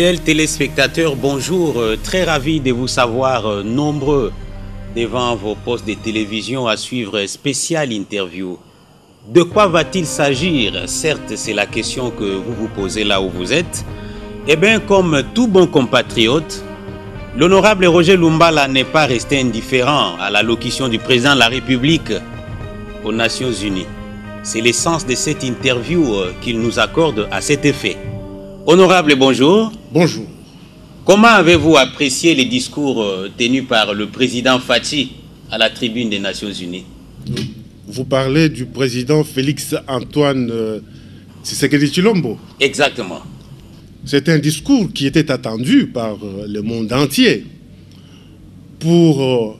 Fidèles téléspectateurs, bonjour. Très ravi de vous savoir nombreux devant vos postes de télévision à suivre spéciale interview. De quoi va-t-il s'agir? Certes, c'est la question que vous vous posez là où vous êtes. Eh bien, comme tout bon compatriote, l'honorable Roger Lumbala n'est pas resté indifférent à l'allocution du président de la République aux Nations Unies. C'est l'essence de cette interview qu'il nous accorde à cet effet. Honorable, bonjour. Bonjour. Comment avez-vous apprécié les discours tenus par le président Fathi à la tribune des Nations Unies? Vous parlez du président Félix Antoine Tshisekedi Tshilombo. Exactement. C'est un discours qui était attendu par le monde entier. Pour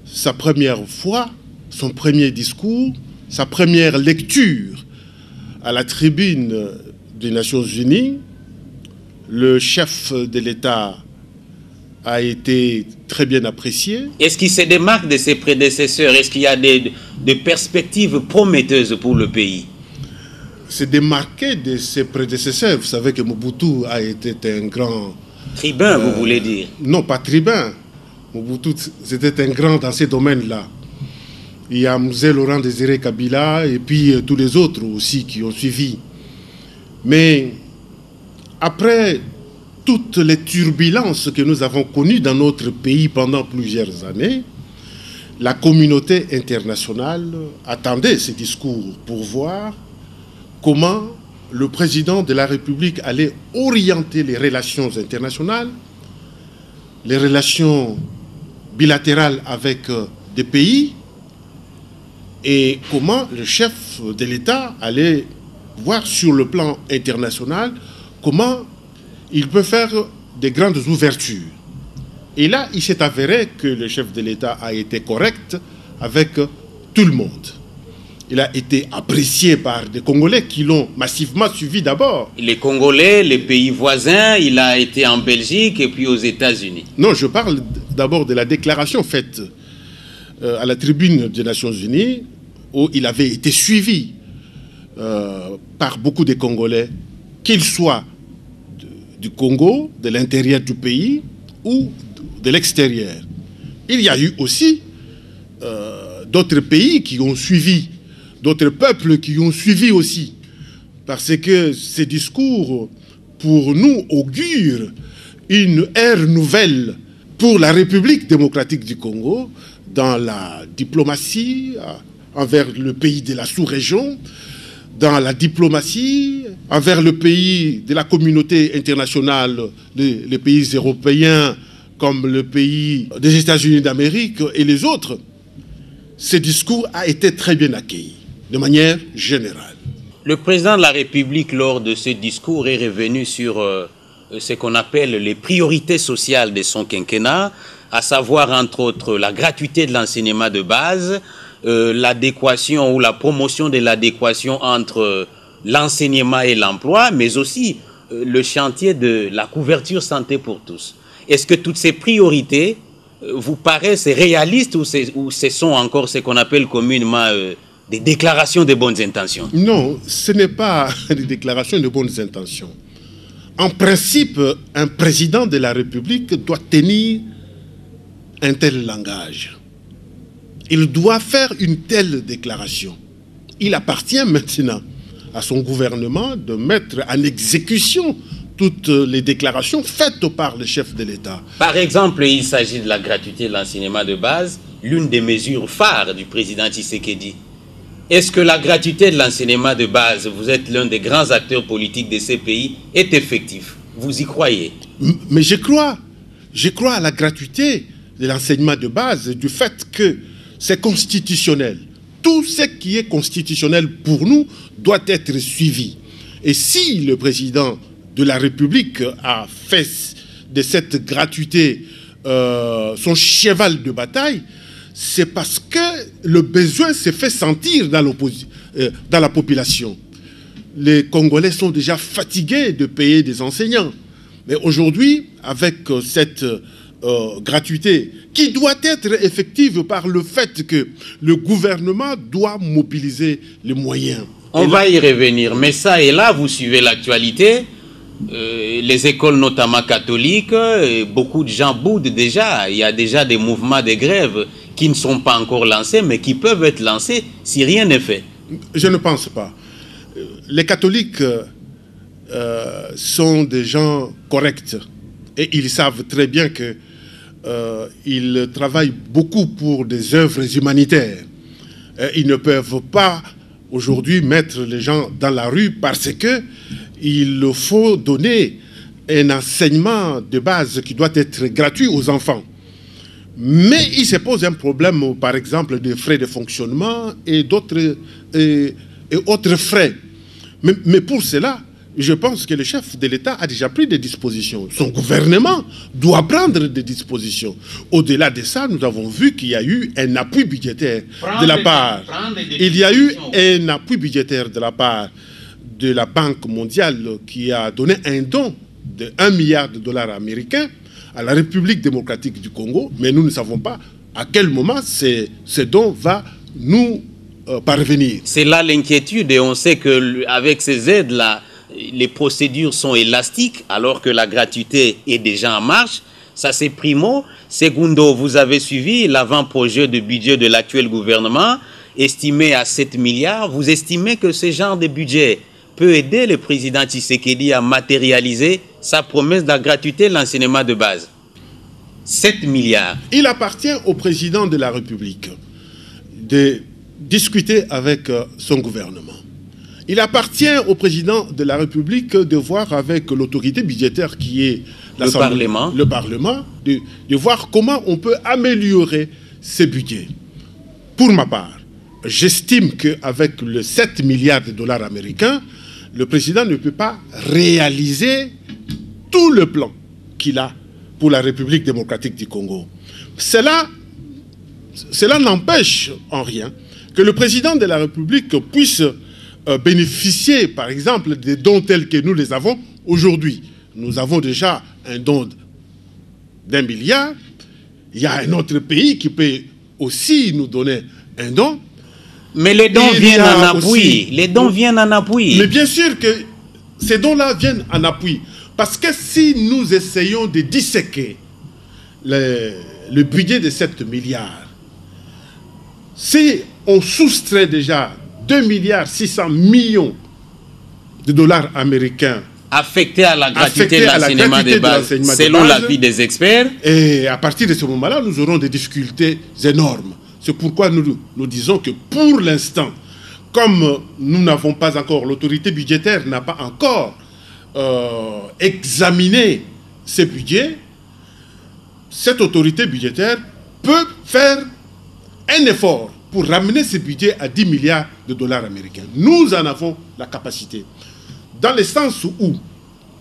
sa première fois, son premier discours, sa première lecture à la tribune des Nations Unies, le chef de l'État a été très bien apprécié. Est-ce qu'il se démarque de ses prédécesseurs? Est-ce qu'il y a des perspectives prometteuses pour le pays? Se démarquer de ses prédécesseurs. Vous savez que Mobutu a été un grand... Tribun, vous voulez dire? Non, pas tribun. Mobutu, c'était un grand dans ces domaines-là. Il y a Mzee Laurent Désiré Kabila et puis tous les autres aussi qui ont suivi. Mais après toutes les turbulences que nous avons connues dans notre pays pendant plusieurs années, la communauté internationale attendait ces discours pour voir comment le président de la République allait orienter les relations internationales, les relations bilatérales avec des pays, et comment le chef de l'État allait voir sur le plan international comment il peut faire des grandes ouvertures. Et là, il s'est avéré que le chef de l'État a été correct avec tout le monde. Il a été apprécié par des Congolais qui l'ont massivement suivi d'abord. Les Congolais, les pays voisins, il a été en Belgique et puis aux États-Unis. Non, je parle d'abord de la déclaration faite à la tribune des Nations Unies, où il avait été suivi par beaucoup de Congolais, qu'ils soient du Congo, de l'intérieur du pays ou de l'extérieur. Il y a eu aussi d'autres pays qui ont suivi, d'autres peuples qui ont suivi aussi, parce que ces discours, pour nous, augurent une ère nouvelle pour la République démocratique du Congo, dans la diplomatie envers le pays de la sous-région, dans la diplomatie envers le pays de la communauté internationale, les pays européens comme le pays des États-Unis d'Amérique et les autres. Ce discours a été très bien accueilli, de manière générale. Le président de la République, lors de ce discours, est revenu sur ce qu'on appelle les priorités sociales de son quinquennat, à savoir, entre autres, la gratuité de l'enseignement de base, l'adéquation ou la promotion de l'adéquation entre l'enseignement et l'emploi, mais aussi le chantier de la couverture santé pour tous. Est-ce que toutes ces priorités vous paraissent réalistes ou ce sont encore ce qu'on appelle communément des déclarations de bonnes intentions? Non, ce n'est pas des déclarations de bonnes intentions. En principe, un président de la République doit tenir un tel langage. Il doit faire une telle déclaration. Il appartient maintenant à son gouvernement de mettre en exécution toutes les déclarations faites par le chef de l'État. Par exemple, il s'agit de la gratuité de l'enseignement de base, l'une des mesures phares du président Tshisekedi. Est-ce que la gratuité de l'enseignement de base, vous êtes l'un des grands acteurs politiques de ces pays, est effectif? Vous y croyez? Mais je crois à la gratuité de l'enseignement de base, du fait que c'est constitutionnel. Tout ce qui est constitutionnel pour nous doit être suivi. Et si le président de la République a fait de cette gratuité son cheval de bataille, c'est parce que le besoin s'est fait sentir dans la population. Les Congolais sont déjà fatigués de payer des enseignants. Mais aujourd'hui, avec cette gratuité, qui doit être effective par le fait que le gouvernement doit mobiliser les moyens. On va y revenir, mais ça et là, vous suivez l'actualité. les écoles notamment catholiques, beaucoup de gens boudent déjà. Il y a déjà des mouvements de grève qui ne sont pas encore lancés, mais qui peuvent être lancés si rien n'est fait. Je ne pense pas. Les catholiques sont des gens corrects et ils savent très bien que ils travaillent beaucoup pour des œuvres humanitaires. Ils ne peuvent pas aujourd'hui mettre les gens dans la rue parce que il faut donner un enseignement de base qui doit être gratuit aux enfants. Mais il se pose un problème, par exemple, de frais de fonctionnement et d'autres et autres frais. Mais pour cela, je pense que le chef de l'État a déjà pris des dispositions. Son gouvernement doit prendre des dispositions. Au-delà de ça, nous avons vu qu'il y a eu un appui budgétaire de la part. Il y a eu un appui budgétaire de la part de la Banque mondiale qui a donné un don de 1 milliard de dollars américains à la République démocratique du Congo, mais nous ne savons pas à quel moment ce don va nous parvenir. C'est là l'inquiétude et on sait qu'avec ces aides-là, les procédures sont élastiques alors que la gratuité est déjà en marche. Ça, c'est primo. Segundo, vous avez suivi l'avant-projet de budget de l'actuel gouvernement, estimé à 7 milliards. Vous estimez que ce genre de budget peut aider le président Tshisekedi à matérialiser sa promesse de la gratuité de l'enseignement de base? 7 milliards. Il appartient au président de la République de discuter avec son gouvernement. Il appartient au président de la République de voir avec l'autorité budgétaire qui est le Parlement, de voir comment on peut améliorer ces budgets. Pour ma part, j'estime qu'avec les 7 milliards de dollars américains, le président ne peut pas réaliser tout le plan qu'il a pour la République démocratique du Congo. Cela n'empêche en rien que le président de la République puisse bénéficier, par exemple, des dons tels que nous les avons aujourd'hui. Nous avons déjà un don d'1 milliard. Il y a un autre pays qui peut aussi nous donner un don. Mais les dons viennent en appui. Les dons viennent en appui. Mais bien sûr que ces dons-là viennent en appui. Parce que si nous essayons de disséquer le budget de 7 milliards, si on soustrait déjà 2 milliards 600 millions de dollars américains affectés à la gratuité de l'enseignement de base, selon l'avis des experts, et à partir de ce moment-là, nous aurons des difficultés énormes. C'est pourquoi nous disons que pour l'instant, comme nous n'avons pas encore, l'autorité budgétaire n'a pas encore examiné ces budgets, cette autorité budgétaire peut faire un effort pour ramener ce budget à 10 milliards de dollars américains. Nous en avons la capacité. Dans le sens où,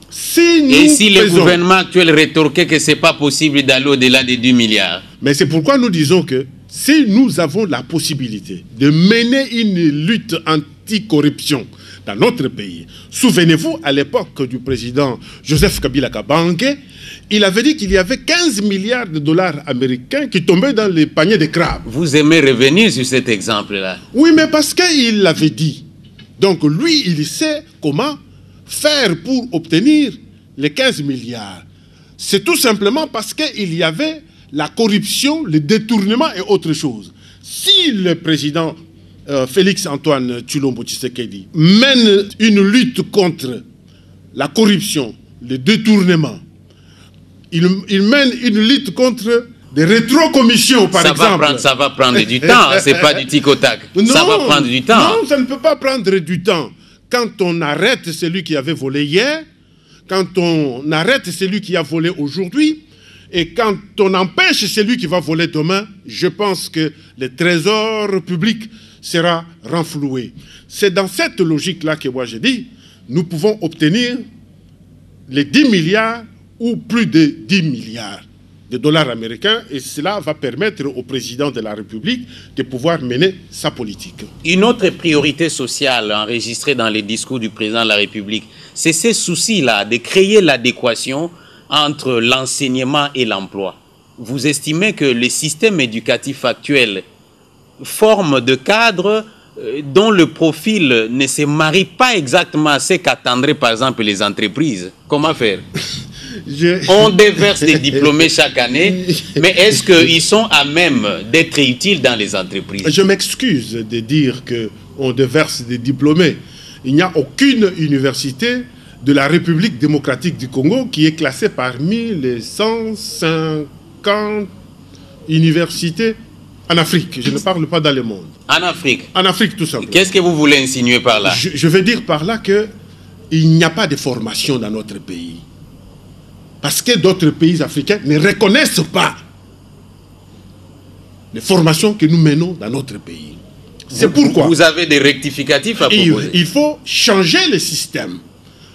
si nous... Et si le gouvernement actuel rétorquait que ce n'est pas possible d'aller au-delà des 10 milliards? Mais c'est pourquoi nous disons que si nous avons la possibilité de mener une lutte anti-corruption dans notre pays, souvenez-vous, à l'époque du président Joseph Kabila Kabange, il avait dit qu'il y avait 15 milliards de dollars américains qui tombaient dans les paniers de crabes. Vous aimez revenir sur cet exemple-là? Oui, mais parce qu'il l'avait dit. Donc lui, il sait comment faire pour obtenir les 15 milliards. C'est tout simplement parce qu'il y avait la corruption, le détournement et autre chose. Si le président Félix Antoine Tshilombo Tshisekedi mène une lutte contre la corruption, le détournement, il mène une lutte contre des rétrocommissions, par exemple. Ça va prendre du temps, c'est pas du tic-au-tac. Ça va prendre du temps. Non, ça ne peut pas prendre du temps. Quand on arrête celui qui avait volé hier, quand on arrête celui qui a volé aujourd'hui, et quand on empêche celui qui va voler demain, je pense que le trésor public sera renfloué. C'est dans cette logique-là que moi j'ai dit, nous pouvons obtenir les 10 milliards ou plus de 10 milliards de dollars américains, et cela va permettre au président de la République de pouvoir mener sa politique. Une autre priorité sociale enregistrée dans les discours du président de la République, c'est ces soucis-là de créer l'adéquation entre l'enseignement et l'emploi. Vous estimez que le système éducatif actuel forme de cadres dont le profil ne se marie pas exactement à ce qu'attendraient par exemple les entreprises. Comment faire? On déverse des diplômés chaque année, mais est-ce qu'ils sont à même d'être utiles dans les entreprises? Je m'excuse de dire qu'on déverse des diplômés. Il n'y a aucune université de la République démocratique du Congo qui est classée parmi les 150 universités en Afrique. Je ne parle pas dans le monde. En Afrique? En Afrique, tout simplement. Qu'est-ce que vous voulez insinuer par là? Je veux dire par là qu'il n'y a pas de formation dans notre pays. Parce que d'autres pays africains ne reconnaissent pas les formations que nous menons dans notre pays. C'est pourquoi vous avez des rectificatifs à proposer. Il faut changer le système.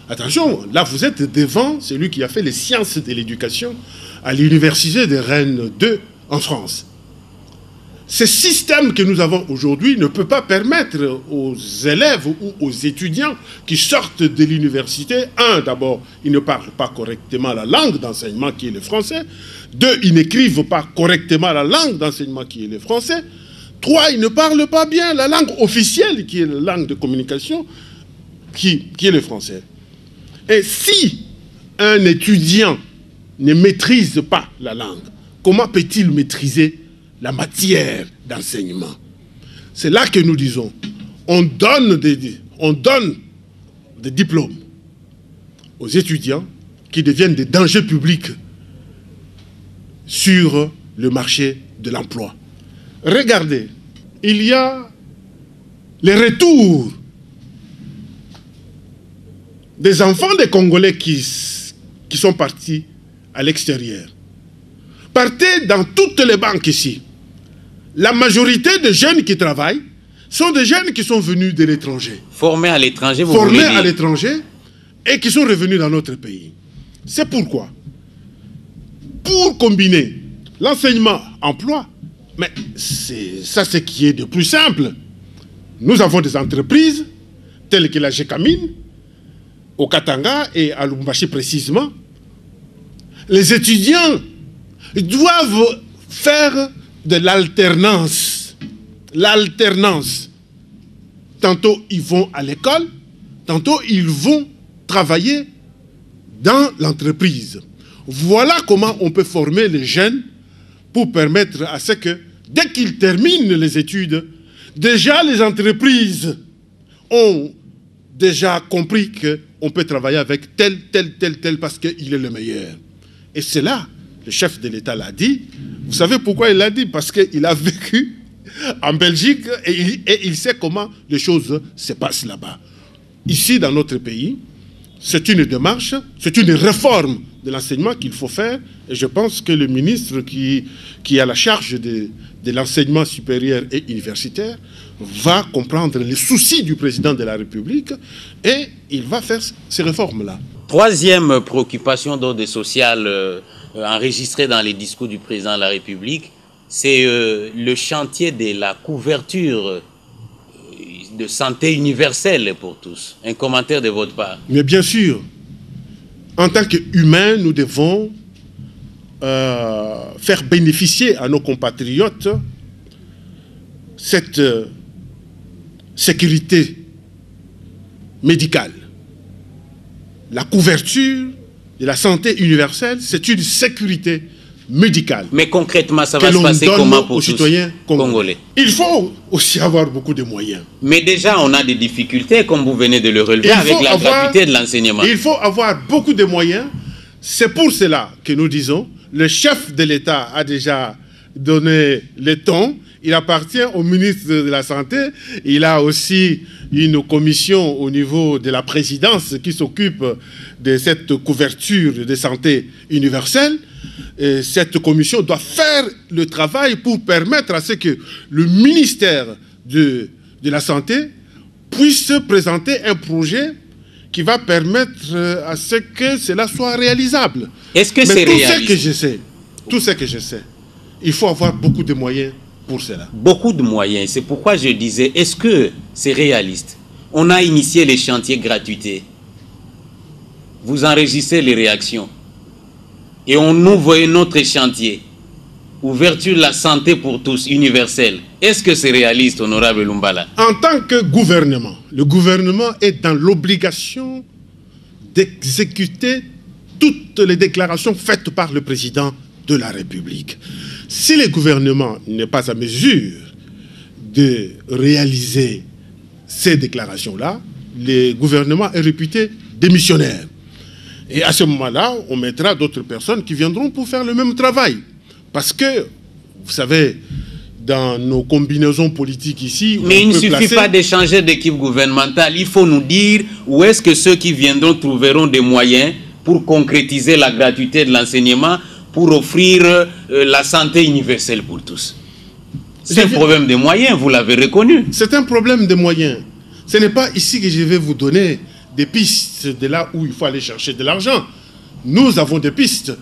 Attention, là vous êtes devant celui qui a fait les sciences de l'éducation à l'université de Rennes 2 en France. Ce système que nous avons aujourd'hui ne peut pas permettre aux élèves ou aux étudiants qui sortent de l'université, d'abord, ils ne parlent pas correctement la langue d'enseignement qui est le français. 2, ils n'écrivent pas correctement la langue d'enseignement qui est le français. 3, ils ne parlent pas bien la langue officielle qui est la langue de communication qui est le français. Et si un étudiant ne maîtrise pas la langue, comment peut-il maîtriser la matière d'enseignement? C'est là que nous disons, on donne des diplômes aux étudiants qui deviennent des dangers publics sur le marché de l'emploi. Regardez, il y a les retours des enfants des Congolais qui sont partis à l'extérieur. Partez dans toutes les banques ici. La majorité des jeunes qui travaillent sont des jeunes qui sont venus de l'étranger. Formés à l'étranger, vous voulez dire? Formés à l'étranger et qui sont revenus dans notre pays. C'est pourquoi, pour combiner l'enseignement-emploi, mais c'est ça ce qui est de plus simple. Nous avons des entreprises telles que la Gécamine, au Katanga et à Lubumbashi précisément. Les étudiants doivent faire de l'alternance. L'alternance. Tantôt ils vont à l'école, tantôt ils vont travailler dans l'entreprise. Voilà comment on peut former les jeunes pour permettre à ce que, dès qu'ils terminent les études, déjà les entreprises ont déjà compris qu'on peut travailler avec tel, parce qu'il est le meilleur. Et c'est là, le chef de l'État l'a dit. Vous savez pourquoi il l'a dit? Parce qu'il a vécu en Belgique et il sait comment les choses se passent là-bas. Ici, dans notre pays, c'est une démarche, c'est une réforme de l'enseignement qu'il faut faire. Et je pense que le ministre qui a la charge de l'enseignement supérieur et universitaire va comprendre les soucis du président de la République et il va faire ces réformes-là. Troisième préoccupation d'ordre social enregistrée dans les discours du président de la République, c'est le chantier de la couverture de santé universelle pour tous. Un commentaire de votre part? Mais bien sûr, en tant qu'humains, nous devons faire bénéficier à nos compatriotes cette sécurité médicale. La couverture de la santé universelle, c'est une sécurité médicale. Mais concrètement, ça va se passer comment pour aux citoyens congolais? Il faut aussi avoir beaucoup de moyens. Mais déjà, on a des difficultés, comme vous venez de le relever, avec la gratuité de l'enseignement. Il faut avoir beaucoup de moyens. C'est pour cela que nous disons, le chef de l'État a déjà donné le ton. Il appartient au ministre de la Santé. Il a aussi une commission au niveau de la présidence qui s'occupe de cette couverture de santé universelle. Et cette commission doit faire le travail pour permettre à ce que le ministère de la Santé puisse présenter un projet qui va permettre à ce que cela soit réalisable. Est-ce que c'est réaliste? Tout ce que je sais, il faut avoir beaucoup de moyens pour cela. Beaucoup de moyens. C'est pourquoi je disais, est-ce que c'est réaliste? On a initié les chantiers gratuités. Vous enregistrez les réactions. Et on ouvre un autre chantier ouverture de la santé pour tous, universelle. Est-ce que c'est réaliste, honorable Lumbala? En tant que gouvernement, le gouvernement est dans l'obligation d'exécuter toutes les déclarations faites par le président de la République. Si le gouvernement n'est pas à mesure de réaliser ces déclarations-là, le gouvernement est réputé démissionnaire. Et à ce moment-là, on mettra d'autres personnes qui viendront pour faire le même travail. Parce que, vous savez, dans nos combinaisons politiques ici... Mais il ne suffit pas d'échanger d'équipe gouvernementale. Il faut nous dire où est-ce que ceux qui viendront trouveront des moyens pour concrétiser la gratuité de l'enseignement, pour offrir la santé universelle pour tous. C'est un problème de moyens, vous l'avez reconnu. C'est un problème de moyens. Ce n'est pas ici que je vais vous donner des pistes de là où il faut aller chercher de l'argent. Nous avons des pistes.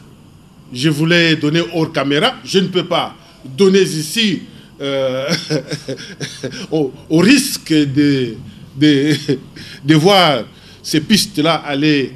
Je voulais donner hors caméra. Je ne peux pas donner ici au risque de voir ces pistes-là aller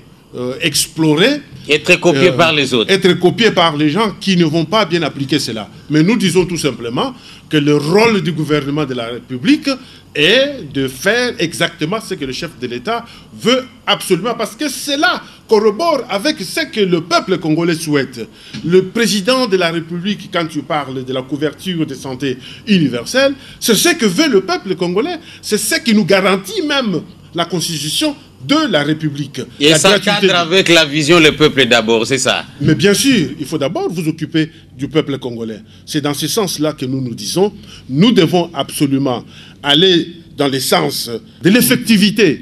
explorer. Être copié par les autres. Être copié par les gens qui ne vont pas bien appliquer cela. Mais nous disons tout simplement que le rôle du gouvernement de la République est de faire exactement ce que le chef de l'État veut absolument, parce que cela corrobore avec ce que le peuple congolais souhaite. Le président de la République, quand tu parles de la couverture de santé universelle, c'est ce que veut le peuple congolais, c'est ce qui nous garantit même la Constitution de la République. Et ça cadre avec la vision le peuple d'abord, c'est ça? Mais bien sûr, il faut d'abord vous occuper du peuple congolais. C'est dans ce sens-là que nous nous disons, nous devons absolument aller dans le sens de l'effectivité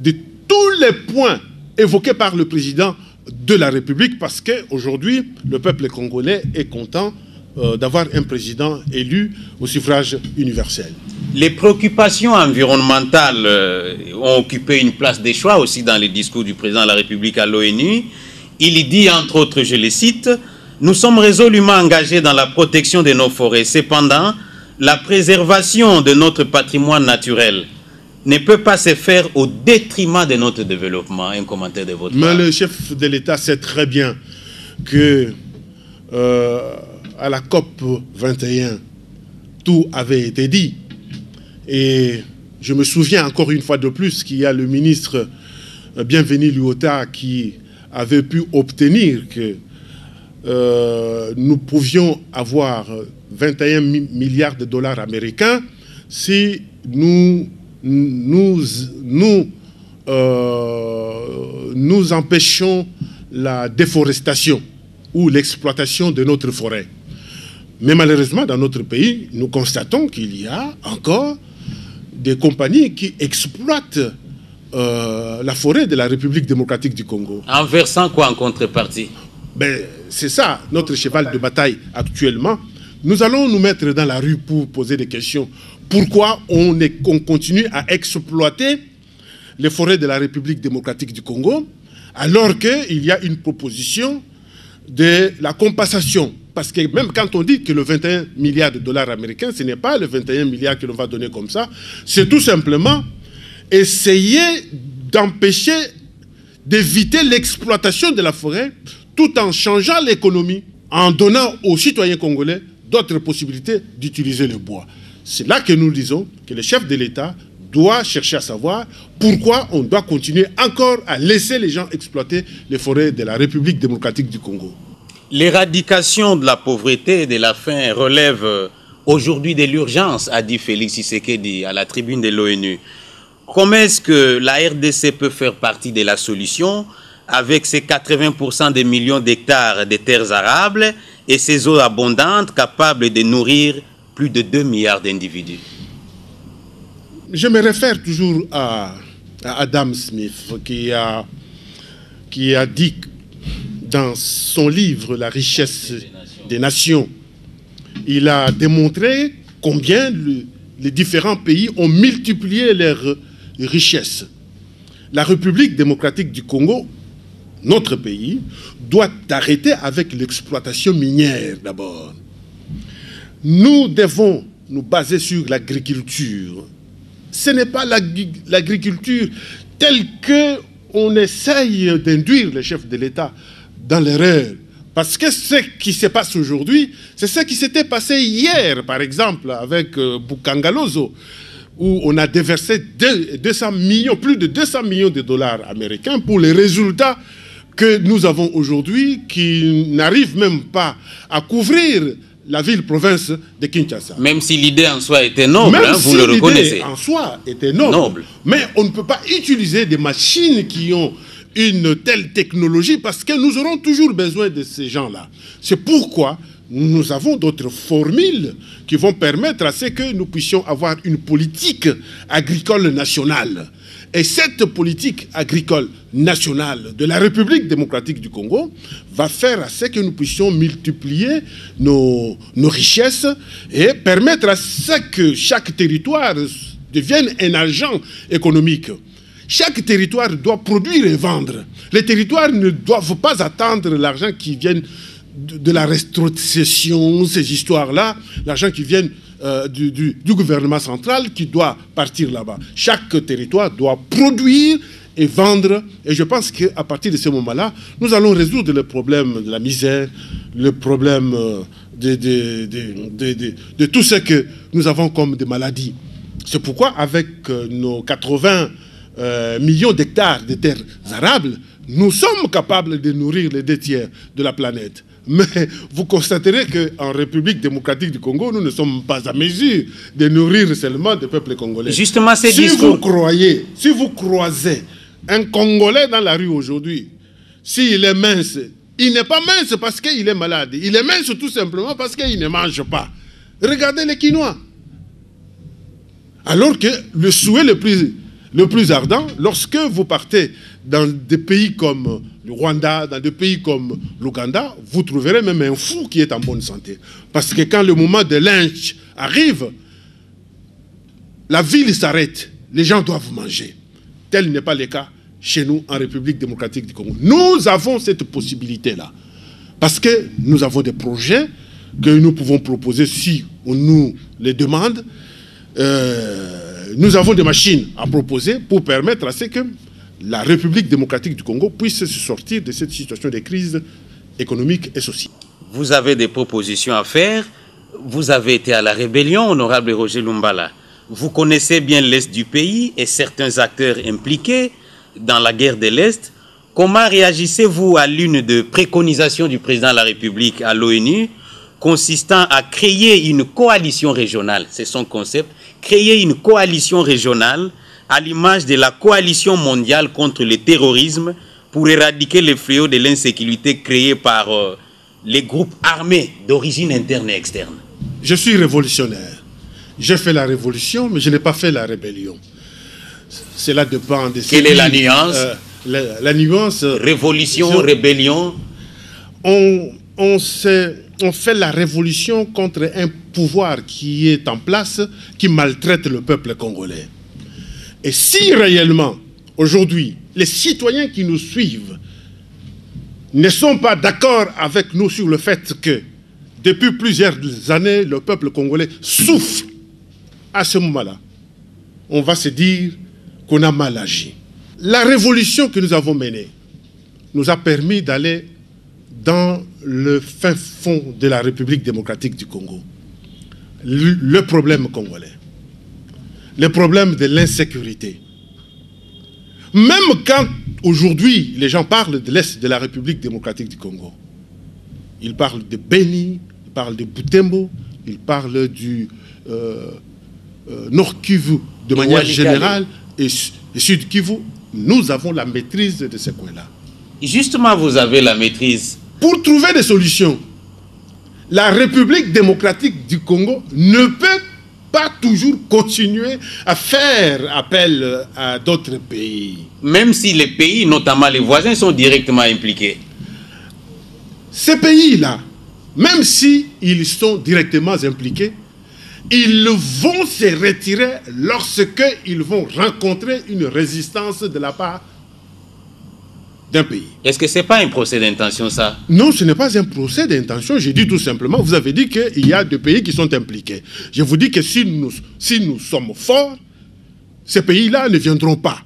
de tous les points évoqués par le président de la République, parce qu'aujourd'hui, le peuple congolais est content d'avoir un président élu au suffrage universel. Les préoccupations environnementales ont occupé une place de choix aussi dans les discours du président de la République à l'ONU. Il y dit, entre autres, je les cite, « Nous sommes résolument engagés dans la protection de nos forêts. Cependant, la préservation de notre patrimoine naturel ne peut pas se faire au détriment de notre développement. » Un commentaire de votre part. Mais le chef de l'État sait très bien que à la COP 21, tout avait été dit. Et je me souviens encore une fois de plus qu'il y a le ministre Bienvenu Luota qui avait pu obtenir que nous pouvions avoir 21 milliards de dollars américains si nous empêchons la déforestation ou l'exploitation de notre forêt. Mais malheureusement, dans notre pays, nous constatons qu'il y a encore des compagnies qui exploitent la forêt de la République démocratique du Congo. En versant quoi en contrepartie? Ben, c'est ça, notre cheval de bataille actuellement. Nous allons nous mettre dans la rue pour poser des questions. Pourquoi on continue à exploiter les forêts de la République démocratique du Congo alors qu'il y a une proposition de la compensation? Parce que même quand on dit que le 21 milliards de dollars américains, ce n'est pas le 21 milliards que l'on va donner comme ça, c'est tout simplement essayer d'empêcher, d'éviter l'exploitation de la forêt tout en changeant l'économie, en donnant aux citoyens congolais d'autres possibilités d'utiliser le bois. C'est là que nous disons que le chef de l'État doit chercher à savoir pourquoi on doit continuer encore à laisser les gens exploiter les forêts de la République démocratique du Congo. L'éradication de la pauvreté et de la faim relève aujourd'hui de l'urgence, a dit Félix Tshisekedi à la tribune de l'ONU. Comment est-ce que la RDC peut faire partie de la solution avec ses 80% des millions d'hectares de terres arables et ses eaux abondantes capables de nourrir plus de 2 milliards d'individus? Je me réfère toujours à Adam Smith qui a dit dans son livre « La richesse des nations », il a démontré combien les différents pays ont multiplié leurs richesses. La République démocratique du Congo, notre pays, doit arrêter avec l'exploitation minière d'abord. Nous devons nous baser sur l'agriculture. Ce n'est pas l'agriculture telle qu'on essaye d'induire le chef de l'État dans l'erreur Parce que ce qui se passe aujourd'hui, c'est ce qui s'était passé hier, par exemple, avec Bukangalozo, où on a déversé 200 millions, plus de 200 millions de dollars américains pour les résultats que nous avons aujourd'hui, qui n'arrivent même pas à couvrir la ville-province de Kinshasa. Même si l'idée en soi était noble, hein, vous le reconnaissez. En soi était noble. Mais on ne peut pas utiliser des machines qui ont une telle technologie parce que nous aurons toujours besoin de ces gens-là. C'est pourquoi nous avons d'autres formules qui vont permettre à ce que nous puissions avoir une politique agricole nationale. Et cette politique agricole nationale de la République démocratique du Congo va faire à ce que nous puissions multiplier nos richesses et permettre à ce que chaque territoire devienne un agent économique. Chaque territoire doit produire et vendre. Les territoires ne doivent pas attendre l'argent qui vient de la restitution, ces histoires-là, l'argent qui vient du gouvernement central qui doit partir là-bas. Chaque territoire doit produire et vendre. Et je pense qu'à partir de ce moment-là, nous allons résoudre le problème de la misère, le problème de tout ce que nous avons comme des maladies. C'est pourquoi, avec nos 80 millions d'hectares de terres arables, nous sommes capables de nourrir les 2 tiers de la planète. Mais vous constaterez qu'en République démocratique du Congo, nous ne sommes pas à mesure de nourrir seulement le peuple congolais. Justement, ces discours... Si vous croisez un Congolais dans la rue aujourd'hui, s'il est mince, il n'est pas mince parce qu'il est malade. Il est mince tout simplement parce qu'il ne mange pas. Regardez les Quinois. Alors que le souhait le plus ardent, lorsque vous partez dans des pays comme le Rwanda, dans des pays comme l'Ouganda, vous trouverez même un fou qui est en bonne santé. Parce que quand le moment de lynch arrive, la ville s'arrête, les gens doivent manger. Tel n'est pas le cas chez nous en République démocratique du Congo. Nous avons cette possibilité-là. Parce que nous avons des projets que nous pouvons proposer si on nous les demande. Nous avons des machines à proposer pour permettre à ce que la République démocratique du Congo puisse se sortir de cette situation de crise économique et sociale. Vous avez des propositions à faire. Vous avez été à la rébellion, honorable Roger Lumbala. Vous connaissez bien l'Est du pays et certains acteurs impliqués dans la guerre de l'Est. Comment réagissez-vous à l'une des préconisations du président de la République à l'ONU consistant à créer une coalition régionale? C'est son concept. Créer une coalition régionale à l'image de la coalition mondiale contre le terrorisme pour éradiquer les fléaux de l'insécurité créés par les groupes armés d'origine interne et externe. Je suis révolutionnaire. J'ai fait la révolution, mais je n'ai pas fait la rébellion. Cela dépend de... Quelle est la nuance? La nuance... Révolution, rébellion. On fait la révolution contre un pouvoir qui est en place, qui maltraite le peuple congolais. Et si réellement, aujourd'hui, les citoyens qui nous suivent ne sont pas d'accord avec nous sur le fait que, depuis plusieurs années, le peuple congolais souffre, à ce moment-là, on va se dire qu'on a mal agi. La révolution que nous avons menée nous a permis d'aller dans le fin fond de la République démocratique du Congo. Le problème congolais, le problème de l'insécurité. Même quand aujourd'hui les gens parlent de l'Est de la République démocratique du Congo, ils parlent de Beni, ils parlent de Butembo, ils parlent du Nord Kivu de manière générale et Sud Kivu. Nous avons la maîtrise de ces coins-là. Justement, vous avez la maîtrise. Pour trouver des solutions, la République démocratique du Congo ne peut pas toujours continuer à faire appel à d'autres pays. Même si les pays, notamment les voisins, sont directement impliqués. Ces pays-là, même s'ils sont directement impliqués, ils vont se retirer lorsqu'ils vont rencontrer une résistance de la part d'un pays. Est-ce que ce n'est pas un procès d'intention, ça? Non, ce n'est pas un procès d'intention. Je dis tout simplement, vous avez dit qu'il y a deux pays qui sont impliqués. Je vous dis que si nous sommes forts, ces pays-là ne viendront pas.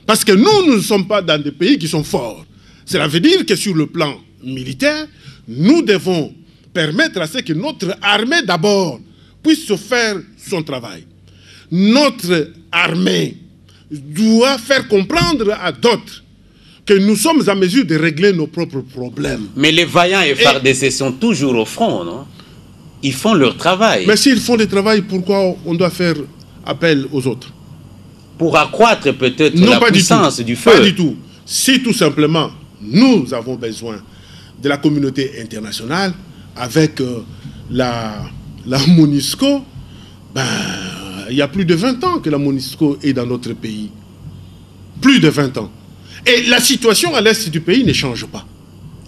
Parce que nous ne sommes pas dans des pays qui sont forts. Cela veut dire que sur le plan militaire, nous devons permettre à ce que notre armée d'abord puisse faire son travail. Notre armée doit faire comprendre à d'autres que nous sommes en mesure de régler nos propres problèmes. Mais les vaillants et FARDC sont toujours au front, non? Ils font leur travail. Mais s'ils font le travail, pourquoi on doit faire appel aux autres? Pour accroître peut-être la puissance du feu. Pas du tout. Si tout simplement, nous avons besoin de la communauté internationale, avec la MONUSCO, ben, il y a plus de 20 ans que la MONUSCO est dans notre pays. Plus de 20 ans. Et la situation à l'est du pays ne change pas.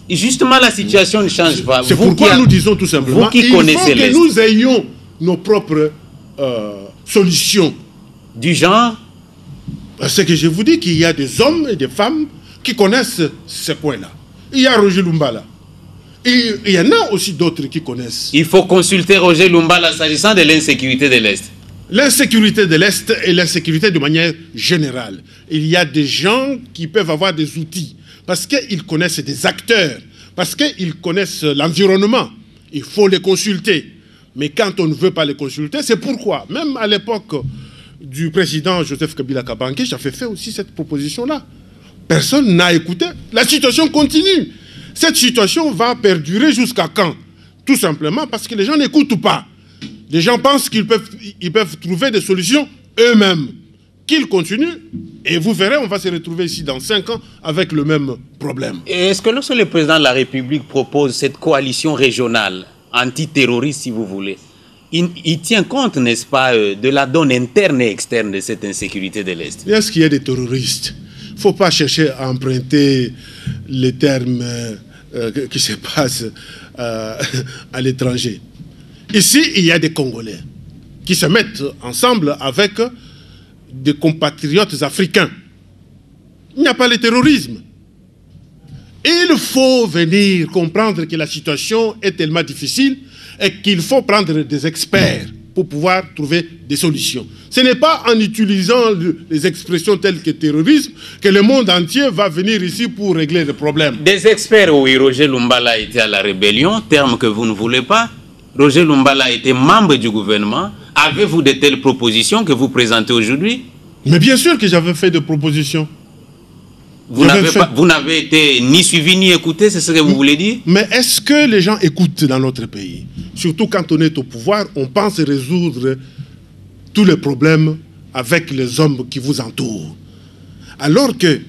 Et justement, la situation ne change pas. C'est pourquoi nous disons tout simplement qu'il faut que nous ayons nos propres solutions. Du genre? C'est que je vous dis qu'il y a des hommes et des femmes qui connaissent ce coin-là. Il y a Roger Lumbala. Et il y en a aussi d'autres qui connaissent. Il faut consulter Roger Lumbala s'agissant de l'insécurité de l'Est. L'insécurité de l'Est et l'insécurité de manière générale. Il y a des gens qui peuvent avoir des outils parce qu'ils connaissent des acteurs, parce qu'ils connaissent l'environnement. Il faut les consulter. Mais quand on ne veut pas les consulter, c'est pourquoi, même à l'époque du président Joseph Kabila Kabange, j'avais fait aussi cette proposition-là. Personne n'a écouté. La situation continue. Cette situation va perdurer jusqu'à quand? Tout simplement parce que les gens n'écoutent pas. Les gens pensent qu'ils peuvent trouver des solutions eux-mêmes. Qu'ils continuent, et vous verrez, on va se retrouver ici dans 5 ans avec le même problème. Est-ce que lorsque le président de la République propose cette coalition régionale, antiterroriste si vous voulez, il tient compte, n'est-ce pas, de la donne interne et externe de cette insécurité de l'Est? Est-ce qu'il y a des terroristes? Il ne faut pas chercher à emprunter les termes qui se passent à l'étranger. Ici, il y a des Congolais qui se mettent ensemble avec des compatriotes africains. Il n'y a pas le terrorisme. Il faut venir comprendre que la situation est tellement difficile et qu'il faut prendre des experts pour pouvoir trouver des solutions. Ce n'est pas en utilisant les expressions telles que terrorisme que le monde entier va venir ici pour régler le problème. Des experts, oui, Roger Lumbala était à la rébellion, terme que vous ne voulez pas. Roger Lumbala était membre du gouvernement. Avez-vous de telles propositions que vous présentez aujourd'hui? Mais bien sûr que j'avais fait des propositions. Vous n'avez été ni suivi ni écouté, c'est ce que vous voulez dire? Mais est-ce que les gens écoutent dans notre pays? Surtout quand on est au pouvoir, on pense résoudre tous les problèmes avec les hommes qui vous entourent. Alors que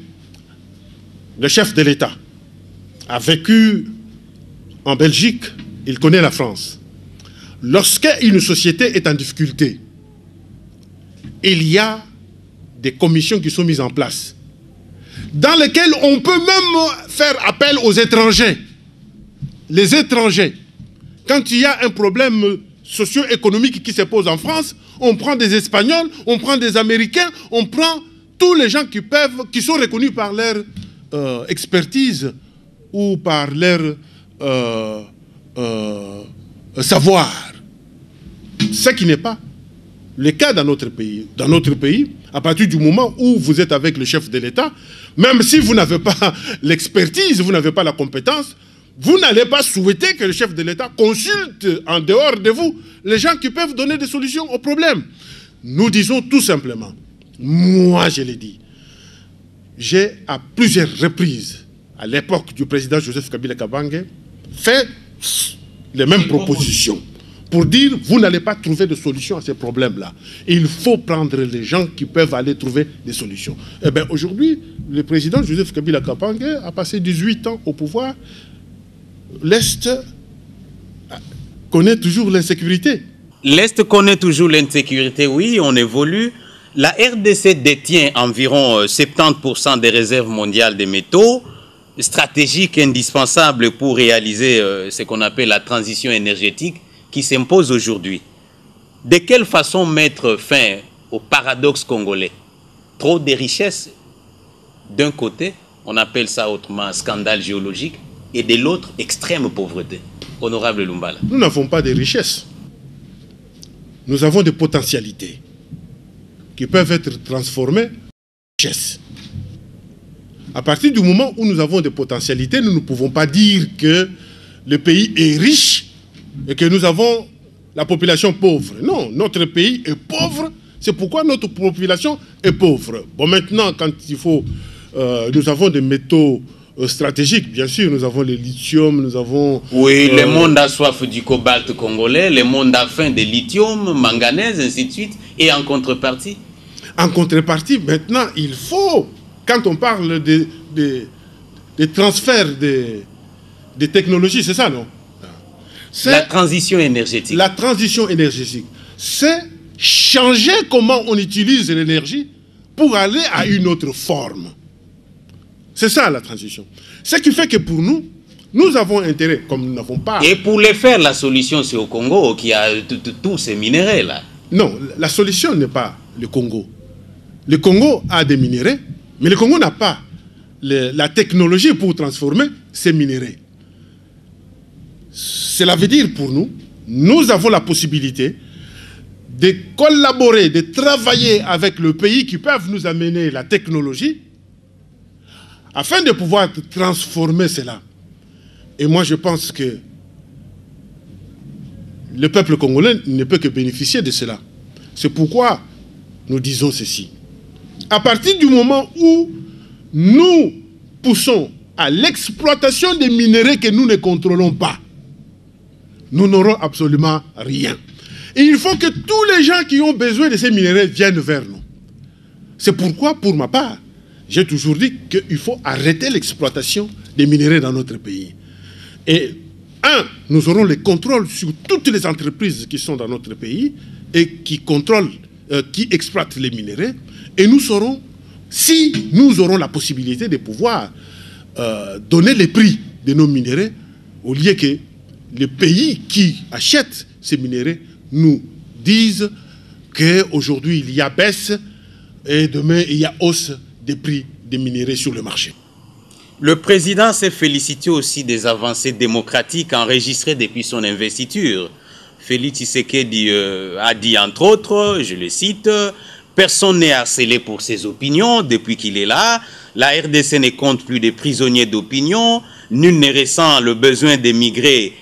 le chef de l'État a vécu en Belgique, il connaît la France. Lorsqu'une société est en difficulté, il y a des commissions qui sont mises en place, dans lesquelles on peut même faire appel aux étrangers. Les étrangers, quand il y a un problème socio-économique qui se pose en France, on prend des Espagnols, on prend des Américains, on prend tous les gens qui sont reconnus par leur expertise ou par leur savoir. Ce qui n'est pas le cas dans notre pays. Dans notre pays, à partir du moment où vous êtes avec le chef de l'État, même si vous n'avez pas l'expertise, vous n'avez pas la compétence, vous n'allez pas souhaiter que le chef de l'État consulte en dehors de vous les gens qui peuvent donner des solutions aux problèmes. Nous disons tout simplement, moi je l'ai dit, j'ai à plusieurs reprises, à l'époque du président Joseph Kabila Kabange, fait les mêmes propositions pour dire, vous n'allez pas trouver de solution à ces problèmes-là. Il faut prendre les gens qui peuvent aller trouver des solutions. Eh bien, aujourd'hui, le président Joseph Kabila Kabange a passé 18 ans au pouvoir. L'Est connaît toujours l'insécurité. L'Est connaît toujours l'insécurité, oui, on évolue. La RDC détient environ 70% des réserves mondiales de métaux, stratégiques indispensables pour réaliser ce qu'on appelle la transition énergétique qui s'impose aujourd'hui. De quelle façon mettre fin au paradoxe congolais? Trop de richesses d'un côté, on appelle ça autrement scandale géologique, et de l'autre, extrême pauvreté. Honorable Lumbala. Nous n'avons pas de richesses. Nous avons des potentialités qui peuvent être transformées en richesses. À partir du moment où nous avons des potentialités, nous ne pouvons pas dire que le pays est riche et que nous avons la population pauvre. Non, notre pays est pauvre, c'est pourquoi notre population est pauvre. Bon, maintenant, quand il faut... nous avons des métaux stratégiques, bien sûr, nous avons le lithium, nous avons... Oui, le monde a soif du cobalt congolais, le monde a faim de lithium, manganèse, ainsi de suite, et en contrepartie? En contrepartie, maintenant, il faut, quand on parle des transferts des technologies, c'est ça, non? La transition énergétique. La transition énergétique, c'est changer comment on utilise l'énergie pour aller à une autre forme. C'est ça la transition. Ce qui fait que pour nous, nous avons intérêt, comme nous n'avons pas... Et pour les faire, la solution, c'est au Congo qui a tous ces minéraux là. Non, la solution n'est pas le Congo. Le Congo a des minéraux, mais le Congo n'a pas la technologie pour transformer ces minéraux. Cela veut dire pour nous, nous avons la possibilité de collaborer, de travailler avec le pays qui peuvent nous amener la technologie afin de pouvoir transformer cela. Et moi, je pense que le peuple congolais ne peut que bénéficier de cela. C'est pourquoi nous disons ceci. À partir du moment où nous poussons à l'exploitation des minéraux que nous ne contrôlons pas, nous n'aurons absolument rien. Et il faut que tous les gens qui ont besoin de ces minéraux viennent vers nous. C'est pourquoi, pour ma part, j'ai toujours dit qu'il faut arrêter l'exploitation des minéraux dans notre pays. Et nous aurons le contrôle sur toutes les entreprises qui sont dans notre pays et qui contrôlent, qui exploitent les minéraux. Et nous saurons, si nous aurons la possibilité de pouvoir donner les prix de nos minéraux, au lieu que les pays qui achètent ces minéraux nous disent qu'aujourd'hui il y a baisse et demain il y a hausse des prix des minéraux sur le marché. Le président s'est félicité aussi des avancées démocratiques enregistrées depuis son investiture. Félix Tshisekedi a dit entre autres, je le cite, « Personne n'est harcelé pour ses opinions depuis qu'il est là. La RDC ne compte plus de prisonniers d'opinion. Nul ne ressent le besoin d'émigrer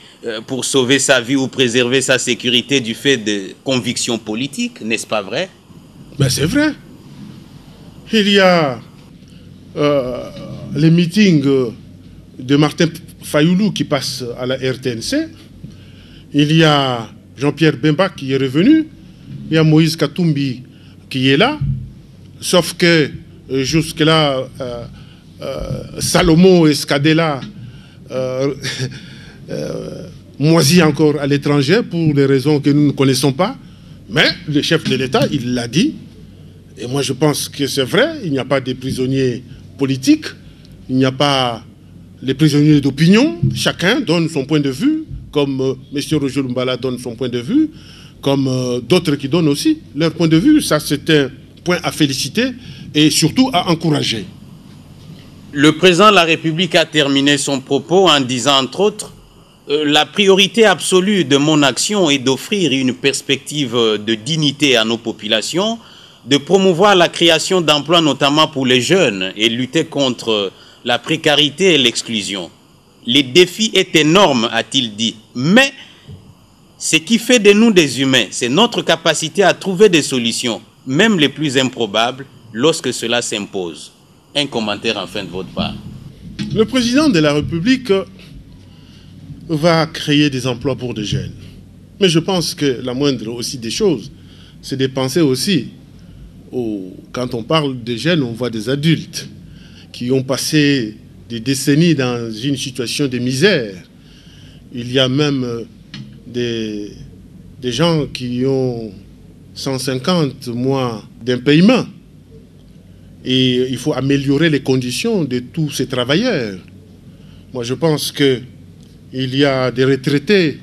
pour sauver sa vie ou préserver sa sécurité du fait de convictions politiques. » N'est-ce pas vrai? Ben c'est vrai. Il y a les meetings de Martin Fayoulou qui passe à la RTNC. Il y a Jean-Pierre Bemba qui est revenu. Il y a Moïse Katumbi qui est là. Sauf que jusque-là, Salomon Escadela moisit encore à l'étranger pour des raisons que nous ne connaissons pas. Mais le chef de l'État, il l'a dit. Et moi, je pense que c'est vrai. Il n'y a pas de prisonniers politiques. Il n'y a pas les prisonniers d'opinion. Chacun donne son point de vue, comme M. Roger Lumbala donne son point de vue, comme d'autres qui donnent aussi leur point de vue. Ça, c'est un point à féliciter et surtout à encourager. Le président de la République a terminé son propos en disant, entre autres, la priorité absolue de mon action est d'offrir une perspective de dignité à nos populations, de promouvoir la création d'emplois notamment pour les jeunes et lutter contre la précarité et l'exclusion. Les défis est énorme, a-t-il dit, mais ce qui fait de nous des humains, c'est notre capacité à trouver des solutions, même les plus improbables, lorsque cela s'impose. Un commentaire enfin de votre part. Le président de la République va créer des emplois pour des jeunes. Mais je pense que la moindre aussi des choses, c'est de penser aussi, quand on parle de jeunes, on voit des adultes qui ont passé des décennies dans une situation de misère. Il y a même des gens qui ont 150 mois d'impayement. Et il faut améliorer les conditions de tous ces travailleurs. Moi, je pense qu'il y a des retraités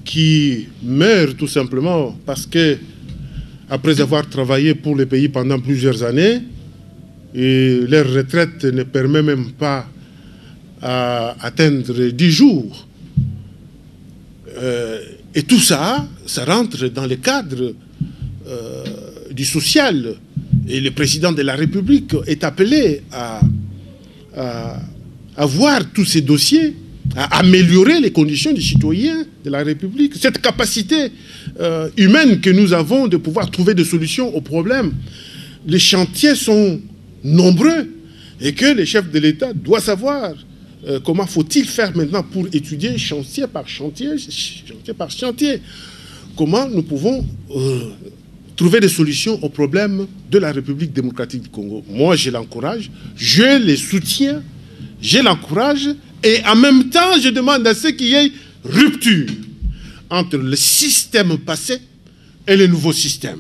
qui meurent tout simplement parce que, après avoir travaillé pour le pays pendant plusieurs années, et leur retraite ne permet même pas à atteindre 10 jours. Et tout ça, ça rentre dans le cadre du social. Et le président de la République est appelé à voir tous ces dossiers à améliorer les conditions des citoyens de la République. Cette capacité humaine que nous avons de pouvoir trouver des solutions aux problèmes. Les chantiers sont nombreux et que les chefs de l'État doivent savoir comment faut-il faire maintenant pour étudier chantier par chantier, comment nous pouvons trouver des solutions aux problèmes de la République démocratique du Congo. Moi, je l'encourage, je les soutiens, je l'encourage, et en même temps, je demande à ce qu'il y ait rupture entre le système passé et le nouveau système.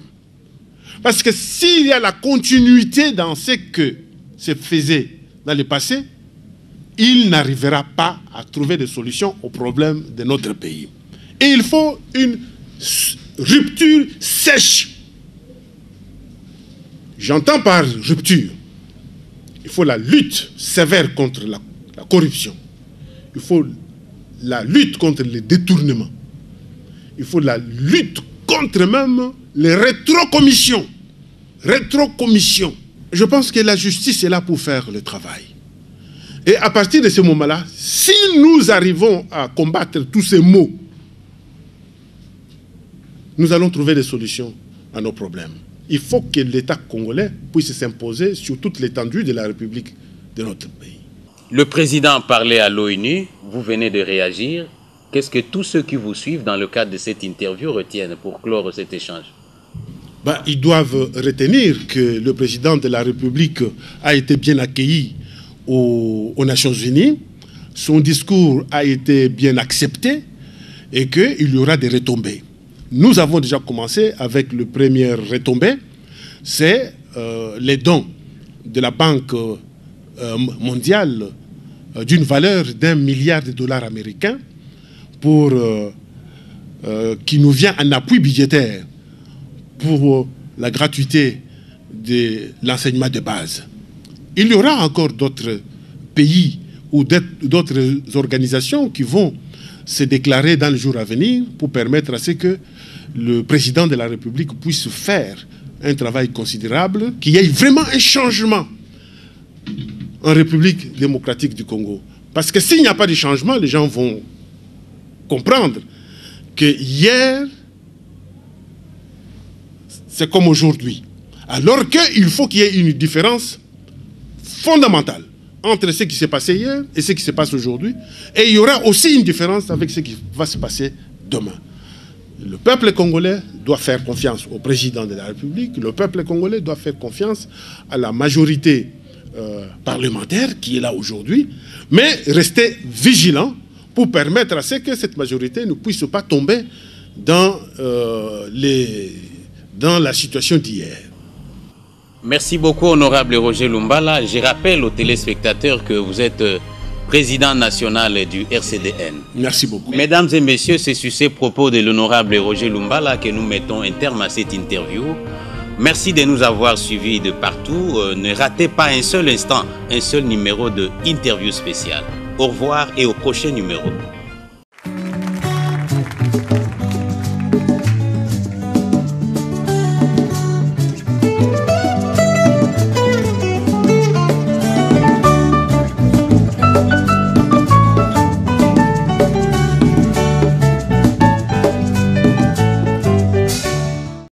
Parce que s'il y a la continuité dans ce que se faisait dans le passé, il n'arrivera pas à trouver des solutions aux problèmes de notre pays. Et il faut une rupture sèche. J'entends par rupture, il faut la lutte sévère contre la corruption. Il faut la lutte contre les détournements. Il faut la lutte contre même les rétrocommissions. Je pense que la justice est là pour faire le travail. Et à partir de ce moment-là, si nous arrivons à combattre tous ces maux, nous allons trouver des solutions à nos problèmes. Il faut que l'État congolais puisse s'imposer sur toute l'étendue de la République de notre pays. Le président parlait à l'ONU, vous venez de réagir. Qu'est-ce que tous ceux qui vous suivent dans le cadre de cette interview retiennent pour clore cet échange? Ils doivent retenir que le président de la République a été bien accueilli aux Nations Unies, son discours a été bien accepté et qu'il y aura des retombées. Nous avons déjà commencé avec le premier retombée, c'est les dons de la Banque mondiale d'une valeur d'1 milliard de dollars américains pour, qui nous vient en appui budgétaire pour la gratuité de l'enseignement de base. Il y aura encore d'autres pays ou d'autres organisations qui vont se déclarer dans les jours à venir pour permettre à ce que le président de la République puisse faire un travail considérable, qu'il y ait vraiment un changement en République démocratique du Congo. Parce que s'il n'y a pas de changement, les gens vont comprendre que hier, c'est comme aujourd'hui. Alors qu'il faut qu'il y ait une différence fondamentale entre ce qui s'est passé hier et ce qui se passe aujourd'hui. Et il y aura aussi une différence avec ce qui va se passer demain. Le peuple congolais doit faire confiance au président de la République. Le peuple congolais doit faire confiance à la majorité parlementaire qui est là aujourd'hui. Mais rester vigilant pour permettre à ce que cette majorité ne puisse pas tomber dans la situation d'hier. Merci beaucoup, honorable Roger Lumbala. Je rappelle aux téléspectateurs que vous êtes président national du RCDN. Merci beaucoup. Mesdames et messieurs, c'est sur ces propos de l'honorable Roger Lumbala que nous mettons un terme à cette interview. Merci de nous avoir suivis de partout. Ne ratez pas un seul instant, un seul numéro de interview spéciale. Au revoir et au prochain numéro.